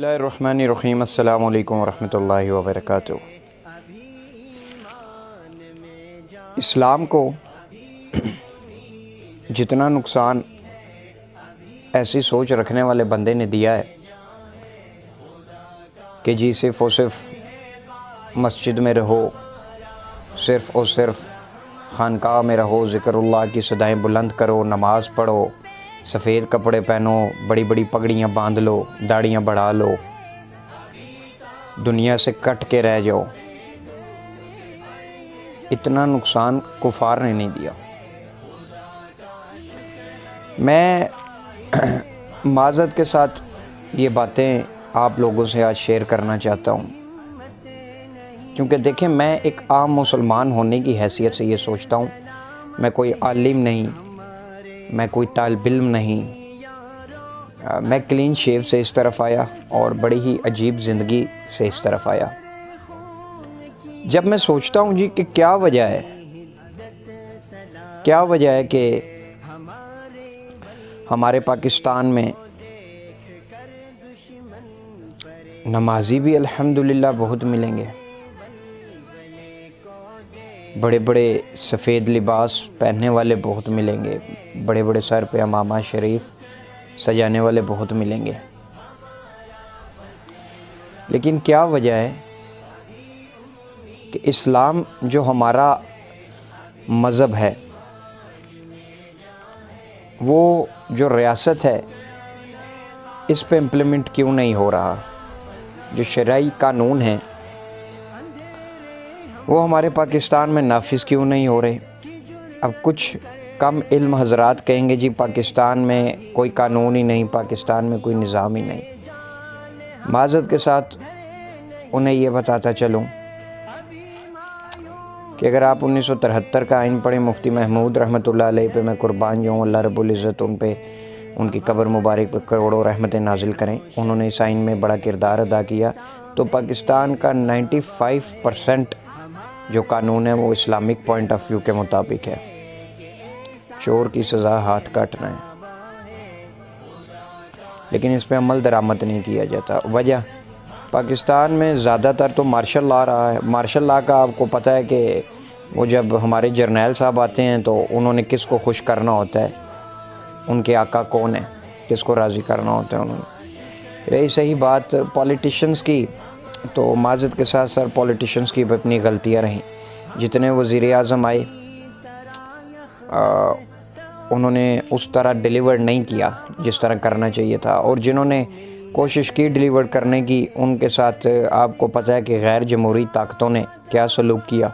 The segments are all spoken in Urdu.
بسم اللہ الرحمن الرحیم۔ السلام علیکم ورحمۃ اللہ وبرکاتہ۔ اسلام کو جتنا نقصان ایسی سوچ رکھنے والے بندے نے دیا ہے کہ جی صرف اور صرف مسجد میں رہو، صرف اور صرف خانقاہ میں رہو، ذکر اللہ کی صدائیں بلند کرو، نماز پڑھو، سفید کپڑے پہنو، بڑی بڑی پگڑیاں باندھ لو، داڑیاں بڑھا لو، دنیا سے کٹ کے رہ جاؤ، اتنا نقصان کفار نے نہیں دیا۔ میں معذرت کے ساتھ یہ باتیں آپ لوگوں سے آج شیئر کرنا چاہتا ہوں، کیونکہ دیکھیں میں ایک عام مسلمان ہونے کی حیثیت سے یہ سوچتا ہوں، میں کوئی عالم نہیں، میں کوئی طالب علم نہیں، میں کلین شیو سے اس طرف آیا اور بڑی ہی عجیب زندگی سے اس طرف آیا۔ جب میں سوچتا ہوں جی کہ کیا وجہ ہے کہ ہمارے پاکستان میں نمازی بھی الحمدللہ بہت ملیں گے، بڑے بڑے سفید لباس پہننے والے بہت ملیں گے، بڑے بڑے سر پہ عمامہ شریف سجانے والے بہت ملیں گے، لیکن کیا وجہ ہے کہ اسلام جو ہمارا مذہب ہے، وہ جو ریاست ہے اس پہ امپلیمنٹ کیوں نہیں ہو رہا؟ جو شرعی قانون ہیں وہ ہمارے پاکستان میں نافذ کیوں نہیں ہو رہے؟ اب کچھ کم علم حضرات کہیں گے جی پاکستان میں کوئی قانون ہی نہیں، پاکستان میں کوئی نظام ہی نہیں۔ معذرت کے ساتھ انہیں یہ بتاتا چلوں کہ اگر آپ 1973 کا آئین پڑھیں، مفتی محمود رحمۃ اللہ علیہ پہ میں قربان جاؤں، اللہ رب العزت ان پہ، ان کی قبر مبارک پہ کروڑوں رحمتیں نازل کریں، انہوں نے اس آئین میں بڑا کردار ادا کیا، تو پاکستان کا 95% جو قانون ہے وہ اسلامک پوائنٹ آف ویو کے مطابق ہے۔ چور کی سزا ہاتھ کاٹنا ہے، لیکن اس پہ عمل درآمد نہیں کیا جاتا۔ وجہ پاکستان میں زیادہ تر تو مارشل لا رہا ہے۔ مارشل لا کا آپ کو پتہ ہے کہ وہ جب ہمارے جرنیل صاحب آتے ہیں تو انہوں نے کس کو خوش کرنا ہوتا ہے، ان کے آقا کون ہے، کس کو راضی کرنا ہوتا ہے انہوں نے۔ رہی صحیح بات پولیٹیشنز کی، تو معذرت کے ساتھ سر پولیٹیشنز کی بھی اپنی غلطیاں رہیں۔ جتنے وزیر اعظم آئے انہوں نے اس طرح ڈیلیور نہیں کیا جس طرح کرنا چاہیے تھا، اور جنہوں نے کوشش کی ڈیلیور کرنے کی ان کے ساتھ آپ کو پتہ ہے کہ غیر جمہوری طاقتوں نے کیا سلوک کیا۔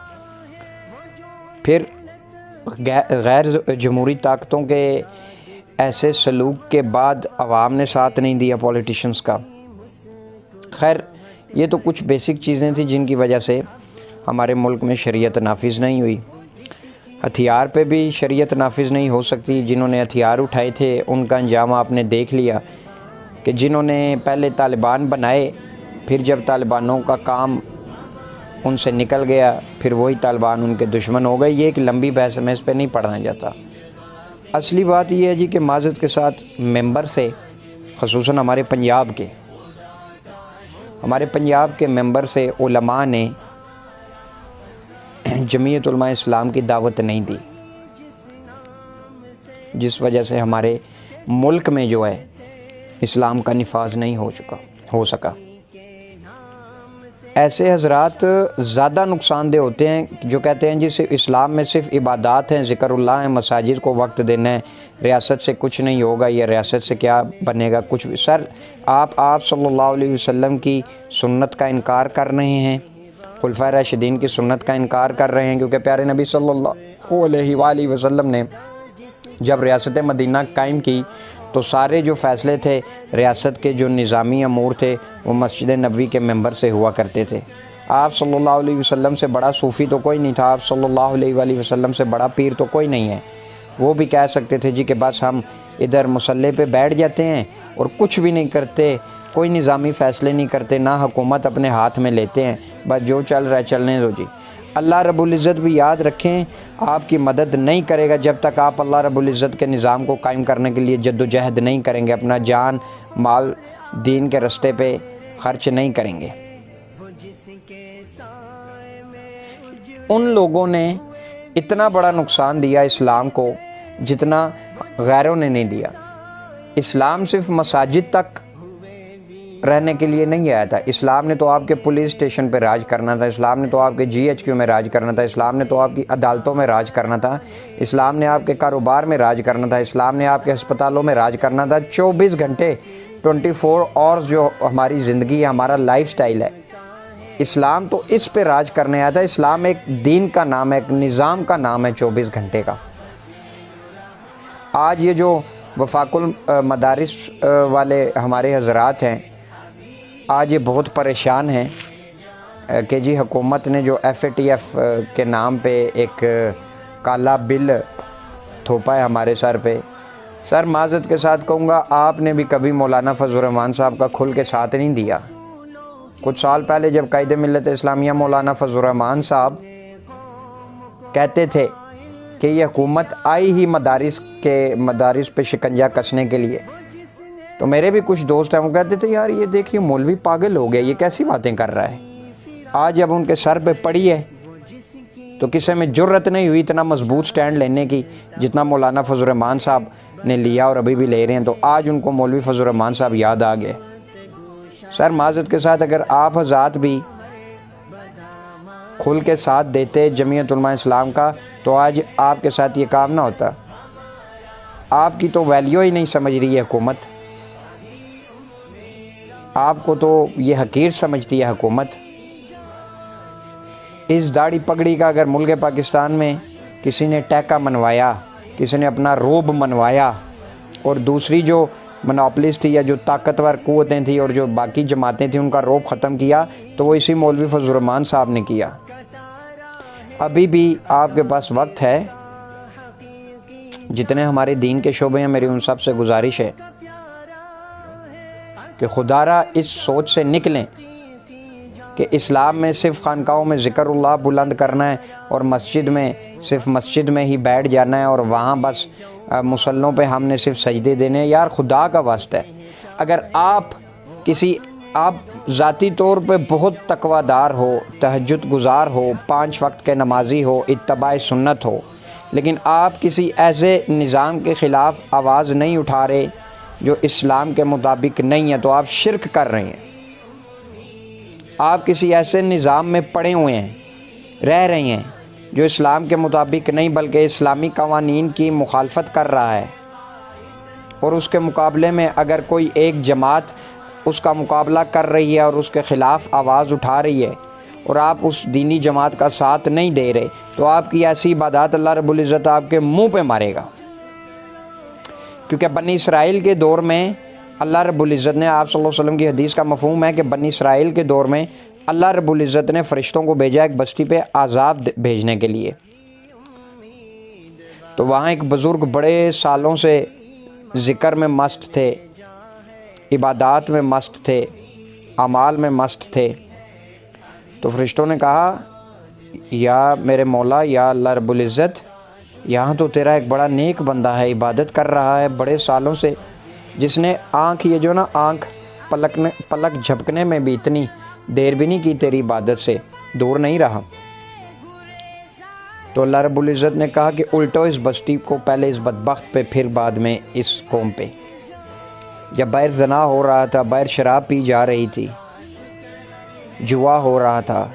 پھر غیر جمہوری طاقتوں کے ایسے سلوک کے بعد عوام نے ساتھ نہیں دیا پولیٹیشنز کا۔ خیر یہ تو کچھ بیسک چیزیں تھیں جن کی وجہ سے ہمارے ملک میں شریعت نافذ نہیں ہوئی۔ ہتھیار پہ بھی شریعت نافذ نہیں ہو سکتی۔ جنہوں نے ہتھیار اٹھائے تھے ان کا انجام آپ نے دیکھ لیا کہ جنہوں نے پہلے طالبان بنائے، پھر جب طالبانوں کا کام ان سے نکل گیا پھر وہی طالبان ان کے دشمن ہو گئے۔ یہ ایک لمبی بحث ہے، میں اس پہ نہیں پڑھنا چاہتا۔ اصلی بات یہ ہے جی کہ معذرت کے ساتھ ممبر سے، خصوصاً ہمارے پنجاب کے ممبر سے علماء نے جمعیت علماء اسلام کی دعوت نہیں دی، جس وجہ سے ہمارے ملک میں جو ہے اسلام کا نفاذ نہیں ہو سکا۔ ایسے حضرات زیادہ نقصان دہ ہوتے ہیں جو کہتے ہیں جی صرف اسلام میں صرف عبادات ہیں، ذکر اللہ ہے، مساجد کو وقت دینا ہے، ریاست سے کچھ نہیں ہوگا، یا ریاست سے کیا بنے گا کچھ بھی۔ سر آپ صلی اللہ علیہ وسلم کی سنت کا انکار کر رہے ہیں، خلفائے راشدین کی سنت کا انکار کر رہے ہیں، کیونکہ پیارے نبی صلی اللہ علیہ وآلہ وسلم نے جب ریاست مدینہ قائم کی تو سارے جو فیصلے تھے ریاست کے، جو نظامی امور تھے، وہ مسجد نبوی کے ممبر سے ہوا کرتے تھے۔ آپ صلی اللہ علیہ وسلم سے بڑا صوفی تو کوئی نہیں تھا، آپ صلی اللہ علیہ وآلہ وسلم سے بڑا پیر تو کوئی نہیں ہے۔ وہ بھی کہہ سکتے تھے جی کہ بس ہم ادھر مصلی پہ بیٹھ جاتے ہیں اور کچھ بھی نہیں کرتے، کوئی نظامی فیصلے نہیں کرتے، نہ حکومت اپنے ہاتھ میں لیتے ہیں، بس جو چل رہا ہے چلنے دو جی۔ اللہ رب العزت بھی یاد رکھیں آپ کی مدد نہیں کرے گا جب تک آپ اللہ رب العزت کے نظام کو قائم کرنے کے لیے جد و جہد نہیں کریں گے، اپنا جان مال دین کے رستے پہ خرچ نہیں کریں گے۔ ان لوگوں نے اتنا بڑا نقصان دیا اسلام کو جتنا غیروں نے نہیں دیا۔ اسلام صرف مساجد تک رہنے کے لیے نہیں آیا تھا، اسلام نے تو آپ کے پولیس اسٹیشن پہ راج کرنا تھا، اسلام نے تو آپ کے GHQ میں راج کرنا تھا، اسلام نے تو آپ کی عدالتوں میں راج کرنا تھا، اسلام نے آپ کے کاروبار میں راج کرنا تھا، اسلام نے آپ کے ہسپتالوں میں راج کرنا تھا۔ 24 گھنٹے 24 آورز جو ہماری زندگی ہے، ہمارا لائف سٹائل ہے، اسلام تو اس پہ راج کرنے آیا تھا۔ اسلام ایک دین کا نام ہے، ایک نظام کا نام ہے 24 گھنٹے کا۔ آج یہ جو وفاق المدارس والے ہمارے حضرات ہیں، آج یہ بہت پریشان ہیں کہ جی حکومت نے جو FATF کے نام پہ ایک کالا بل تھوپا ہے ہمارے سر پہ۔ سر معذرت کے ساتھ کہوں گا، آپ نے بھی کبھی مولانا فضل الرحمان صاحب کا کھل کے ساتھ نہیں دیا۔ کچھ سال پہلے جب قائد ملت اسلامیہ مولانا فضل الرحمان صاحب کہتے تھے کہ یہ حکومت آئی ہی مدارس پہ شکنجہ کسنے کے لیے، تو میرے بھی کچھ دوست ہیں، وہ کہتے تھے یار یہ دیکھیے مولوی پاگل ہو گیا، یہ کیسی باتیں کر رہا ہے۔ آج جب ان کے سر پہ پڑی ہے تو کسی میں جرت نہیں ہوئی اتنا مضبوط سٹینڈ لینے کی جتنا مولانا فضل الرحمان صاحب نے لیا اور ابھی بھی لے رہے ہیں، تو آج ان کو مولوی فضل الرحمان صاحب یاد آ گئے۔ سر معذرت کے ساتھ اگر آپ حضرات بھی کھل کے ساتھ دیتے جمعیت علماء اسلام کا تو آج آپ کے ساتھ یہ کام نہ ہوتا۔ آپ کی تو ویلیو ہی نہیں سمجھ رہی ہے حکومت، آپ کو تو یہ حقیر سمجھتی ہے حکومت۔ اس داڑھی پگڑی کا اگر ملک پاکستان میں کسی نے ٹیکہ منوایا، کسی نے اپنا روب منوایا، اور دوسری جو منوپلسٹ تھی یا جو طاقتور قوتیں تھیں اور جو باقی جماعتیں تھیں ان کا روب ختم کیا، تو وہ اسی مولوی فضل الرحمان صاحب نے کیا۔ ابھی بھی آپ کے پاس وقت ہے، جتنے ہمارے دین کے شعبے ہیں، میری ان سب سے گزارش ہے کہ خدا را اس سوچ سے نکلیں کہ اسلام میں صرف خانقاہوں میں ذکر اللہ بلند کرنا ہے اور مسجد میں صرف مسجد میں ہی بیٹھ جانا ہے اور وہاں بس مصلوں پہ ہم نے صرف سجدے دینے ہیں۔ یار خدا کا واسطہ ہے، اگر آپ ذاتی طور پہ بہت تقوی دار ہو، تہجد گزار ہو، 5 وقت کے نمازی ہو، اتباع سنت ہو، لیکن آپ کسی ایسے نظام کے خلاف آواز نہیں اٹھا رہے جو اسلام کے مطابق نہیں ہے، تو آپ شرک کر رہے ہیں۔ آپ کسی ایسے نظام میں پڑے ہوئے ہیں، رہ رہے ہیں جو اسلام کے مطابق نہیں بلکہ اسلامی قوانین کی مخالفت کر رہا ہے، اور اس کے مقابلے میں اگر کوئی ایک جماعت اس کا مقابلہ کر رہی ہے اور اس کے خلاف آواز اٹھا رہی ہے اور آپ اس دینی جماعت کا ساتھ نہیں دے رہے، تو آپ کی ایسی عبادات اللہ رب العزت آپ کے منہ پہ مارے گا۔ کیونکہ بنی اسرائیل کے دور میں اللہ رب العزت نے، آپ صلی اللہ علیہ وسلم کی حدیث کا مفہوم ہے کہ بنی اسرائیل کے دور میں اللہ رب العزت نے فرشتوں کو بھیجا ایک بستی پہ عذاب بھیجنے کے لیے۔ تو وہاں ایک بزرگ بڑے سالوں سے ذکر میں مست تھے، عبادات میں مست تھے، اعمال میں مست تھے۔ تو فرشتوں نے کہا یا میرے مولا، یا اللہ رب العزت، یہاں تو تیرا ایک بڑا نیک بندہ ہے، عبادت کر رہا ہے بڑے سالوں سے، جس نے آنکھ پلک جھپکنے میں بھی اتنی دیر بھی نہیں کی تیری عبادت سے، دور نہیں رہا۔ تو اللہ رب العزت نے کہا کہ الٹو اس بستی کو، پہلے اس بدبخت پہ، پھر بعد میں اس قوم پہ۔ جب باہر زنا ہو رہا تھا، باہر شراب پی جا رہی تھی، جوا ہو رہا تھا،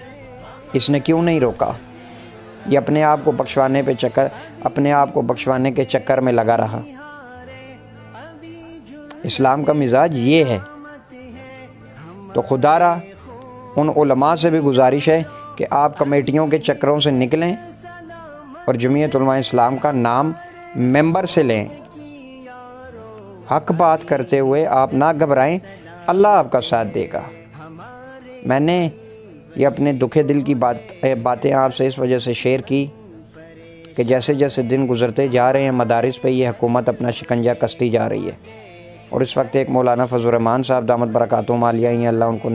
اس نے کیوں نہیں روکا؟ یہ اپنے آپ کو بخشوانے کے چکر میں لگا رہا۔ اسلام کا مزاج یہ ہے۔ تو خدا را ان علماء سے بھی گزارش ہے کہ آپ کمیٹیوں کے چکروں سے نکلیں اور جمعیت علماء اسلام کا نام ممبر سے لیں۔ حق بات کرتے ہوئے آپ نہ گھبرائیں، اللہ آپ کا ساتھ دے گا۔ میں نے یہ اپنے دکھے دل کی باتیں آپ سے اس وجہ سے شیئر کی کہ جیسے جیسے دن گزرتے جا رہے ہیں، مدارس پہ یہ حکومت اپنا شکنجہ کستی جا رہی ہے، اور اس وقت ایک مولانا فضل الرحمان صاحب دامت برکاتہم عالیہ ہیں، اللہ ان کو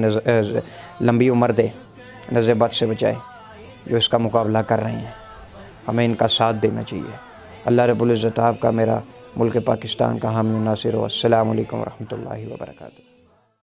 لمبی عمر دے، نزع بد سے بچائے، جو اس کا مقابلہ کر رہے ہیں۔ ہمیں ان کا ساتھ دینا چاہیے۔ اللہ رب العزت آپ کا، میرا، ملک پاکستان کا حامی و ناصر ہو۔ السلام علیکم ورحمۃ اللہ وبرکاتہ۔